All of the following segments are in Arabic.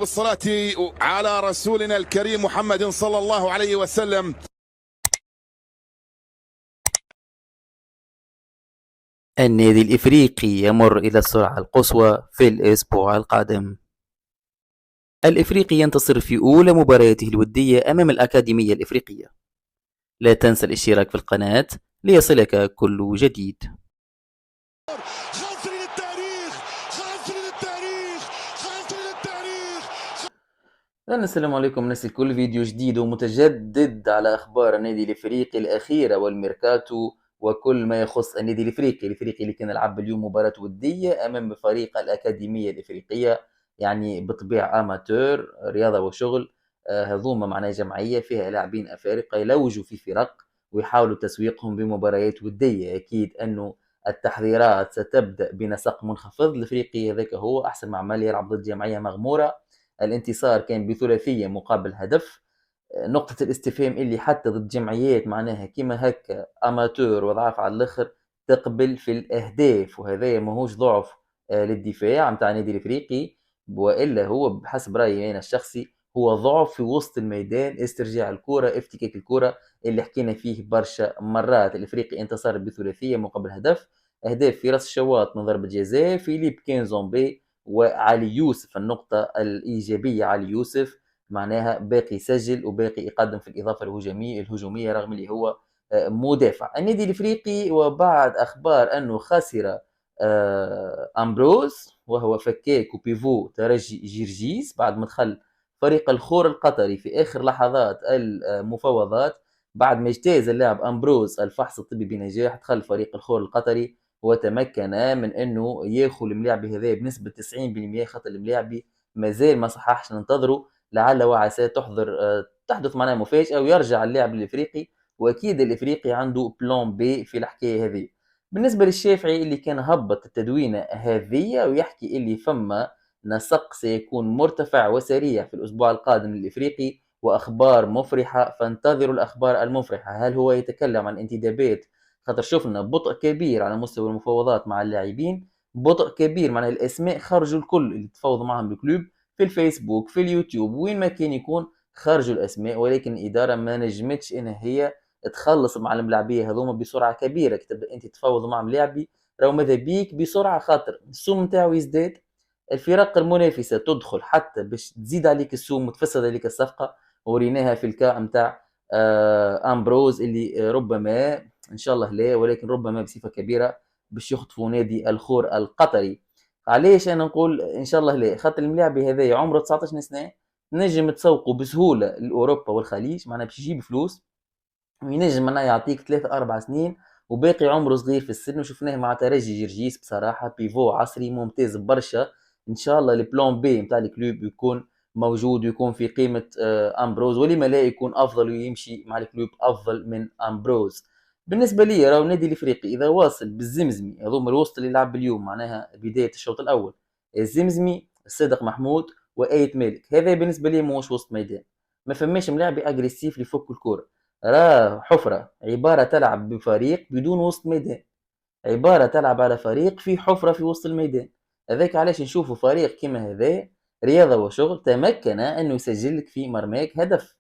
بالصلاة على رسولنا الكريم محمد صلى الله عليه وسلم. النادي الإفريقي يمر إلى السرعة القصوى في الأسبوع القادم. الإفريقي ينتصر في أولى مبارياته الودية أمام الأكاديمية الإفريقية. لا تنسى الاشتراك في القناة ليصلك كل جديد. خاطري للتاريخ، خاطري للتاريخ، خاطري للتاريخ. السلام عليكم ناس الكل، فيديو جديد ومتجدد على أخبار النادي الإفريقي الأخيرة والميركاتو وكل ما يخص النادي الإفريقي اللي كان يلعب اليوم مباراة ودية أمام فريق الأكاديمية الإفريقية، يعني بطبيعة أماتور رياضة وشغل. هذوما معناها جمعية فيها لاعبين أفارقة يلوجوا في فرق ويحاولوا تسويقهم بمباريات ودية. أكيد أنه التحضيرات ستبدأ بنسق منخفض. الإفريقي هذاك هو أحسن مع عمال يلعب ضد جمعية مغمورة. الانتصار كان بثلاثية مقابل هدف. نقطة الاستفهام اللي حتى ضد جمعيات معناها كيما هكا اماتور وضعاف على الاخر تقبل في الاهداف، وهذا ماهوش ضعف للدفاع متاع النادي الافريقي، والا هو بحسب رايي انا الشخصي هو ضعف في وسط الميدان، استرجاع الكرة، افتكاك الكرة اللي حكينا فيه برشا مرات. الافريقي انتصر بثلاثية مقابل هدف، اهداف في راس الشواط من ضربة جزاء، فيليب كينزومبي وعلي يوسف. النقطة الإيجابية علي يوسف معناها باقي يسجل وباقي يقدم في الإضافة الهجومية رغم اللي هو مدافع. النادي الإفريقي وبعد أخبار أنه خسر أمبروز وهو فكاك وبيفو ترجي جيرجيس بعد ما دخل فريق الخور القطري في آخر لحظات المفاوضات، بعد ما اجتاز اللاعب أمبروز الفحص الطبي بنجاح دخل فريق الخور القطري وتمكن من انه ياخذ الملاعبي هذا بنسبه 90%، خاطر الملاعبي مازال ما صححش، ننتظروا لعل وعسى تحدث معناها مفاجاه ويرجع اللاعب الافريقي. واكيد الافريقي عنده بلان بي في الحكايه هذه. بالنسبه للشافعي اللي كان هبط التدوينه هذه ويحكي اللي فما نسق سيكون مرتفع وسريع في الاسبوع القادم للافريقي واخبار مفرحه، فانتظروا الاخبار المفرحه. هل هو يتكلم عن انتدابات؟ خاطر شفنا بطء كبير على مستوى المفاوضات مع اللاعبين، بطء كبير معناها الاسماء خرجوا الكل اللي تفاوضوا معهم بالكلوب في الفيسبوك في اليوتيوب وين ما كان يكون خرجوا الاسماء، ولكن الاداره ما نجمتش ان هي تخلص مع الملاعبيه هذوما بسرعه كبيره. كي تبدا انت تفاوض مع ملاعبي راهو ماذا بيك بسرعه، خاطر السوم نتاعو يزداد، الفرق المنافسه تدخل حتى باش تزيد عليك السوم وتفسد عليك الصفقه. وريناها في الكا نتاع امبروز اللي ربما ان شاء الله لا، ولكن ربما بصفه كبيره باش يخطفوا نادي الخور القطري. علاش انا نقول ان شاء الله لا؟ خاطر الملاعبي هذا عمره 19 سنه، نجم تسوقه بسهوله لاوروبا والخليج معناها باش يجيب فلوس، وينجم معناها يعطيك 3 4 سنين وباقي عمره صغير في السن. وشفناه مع ترجي جرجيس بصراحه بيفو عصري ممتاز برشا. ان شاء الله البلان بي نتاع الكلوب يكون موجود ويكون في قيمه امبروز، ولما لا يكون افضل ويمشي مع الكلوب افضل من امبروز. بالنسبه لي راهو النادي الافريقي اذا واصل بالزمزمي هذوما الوسط اللي لعب اليوم معناها بدايه الشوط الاول، الزمزمي الصادق محمود وايت مالك، هذا بالنسبه لي موش وسط ميدان. ما فماش ملاعب اجريسيف يفك الكره، راه حفرة، عبارة تلعب بفريق بدون وسط ميدان، عبارة تلعب على فريق في حفرة في وسط الميدان. هذاك علاش نشوفوا فريق كيما هذا رياضة وشغل تمكن انه يسجل لك في مرماك هدف.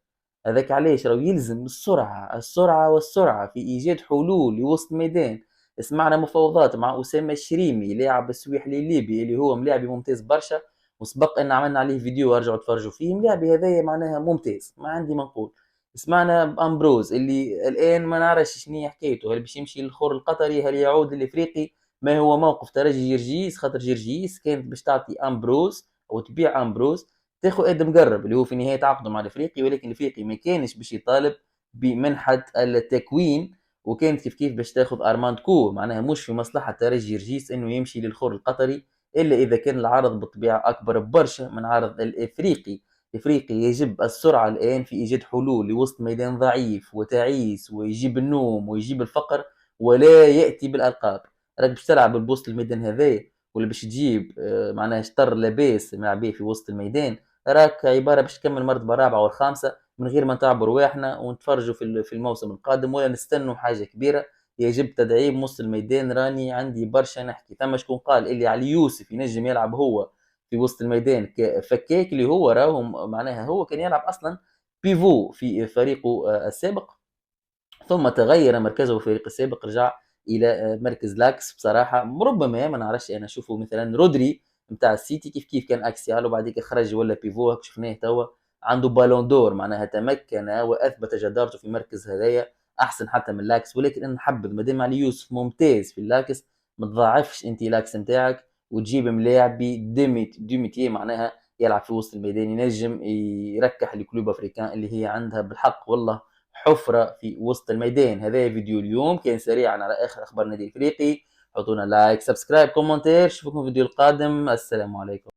هذاك علاش راهو يلزم السرعة والسرعة في ايجاد حلول لوسط ميدان. سمعنا مفاوضات مع اسامة الشريمي لاعب السويحلي الليبي اللي هو ملاعبي ممتاز برشا، وسبق ان عملنا عليه فيديو ارجعوا تفرجوا فيه. ملاعبي هذايا معناها ممتاز، ما عندي ما نقول. سمعنا بامبروز اللي الان ما نعرفش شنو هي حكايته، هل باش يمشي للخور القطري، هل يعود للافريقي؟ ما هو موقف ترجي جرجيس؟ خاطر جرجيس كانت باش تعطي امبروز او تبيع امبروز تاخذ ادم مقرب اللي هو في نهايه عقده مع الافريقي، ولكن الافريقي ما كانش باش يطالب بمنحه التكوين، وكانت كيف باش تاخذ ارماند كو. معناها مش في مصلحه ترجي جرجيس انه يمشي للخور القطري الا اذا كان العرض بالطبيعه اكبر برشا من عرض الافريقي. الافريقي يجب السرعه الان في ايجاد حلول لوسط ميدان ضعيف وتعيس ويجيب النوم ويجيب الفقر ولا ياتي بالالقاب. راك باش تلعب بوسط الميدان هذا ولا باش تجيب معناها شطر لاباس ملعبيه في وسط الميدان؟ راك عباره باش تكمل مرتبه رابعه والخامسه من غير ما نتعبوا رواحنا ونتفرجوا في الموسم القادم ولا نستنوا حاجه كبيره. يجب تدعيم وسط الميدان. راني عندي برشا نحكي. ثم شكون قال اللي علي يوسف ينجم يلعب هو في وسط الميدان كفكاك، اللي هو راهو معناها هو كان يلعب اصلا بيفو في فريقه السابق، ثم تغير مركزه في الفريق السابق، رجع الى مركز لاكس. بصراحه ربما ما نعرفش، انا اشوفه مثلا رودري نتاع السيتي كيف كيف كان اكسيال وبعديك خرج ولا بيفو، هاك شفناه توا عنده بالون دور، معناها تمكن واثبت جدارته في المركز هذايا احسن حتى من لاكس. ولكن انا نحبذ مادام علي يوسف ممتاز في اللاكس، ما تضاعفش انت لاكس نتاعك وتجيب ملاعبي ديميتي معناها يلعب في وسط الميدان، ينجم يركح لكلوب افريكان اللي هي عندها بالحق والله حفرة في وسط الميدان. هذا فيديو اليوم كان سريعا على آخر أخبار النادي الإفريقي. حطونا لايك، سبسكرايب، كومنتير، نشوفكم في الفيديو القادم. السلام عليكم.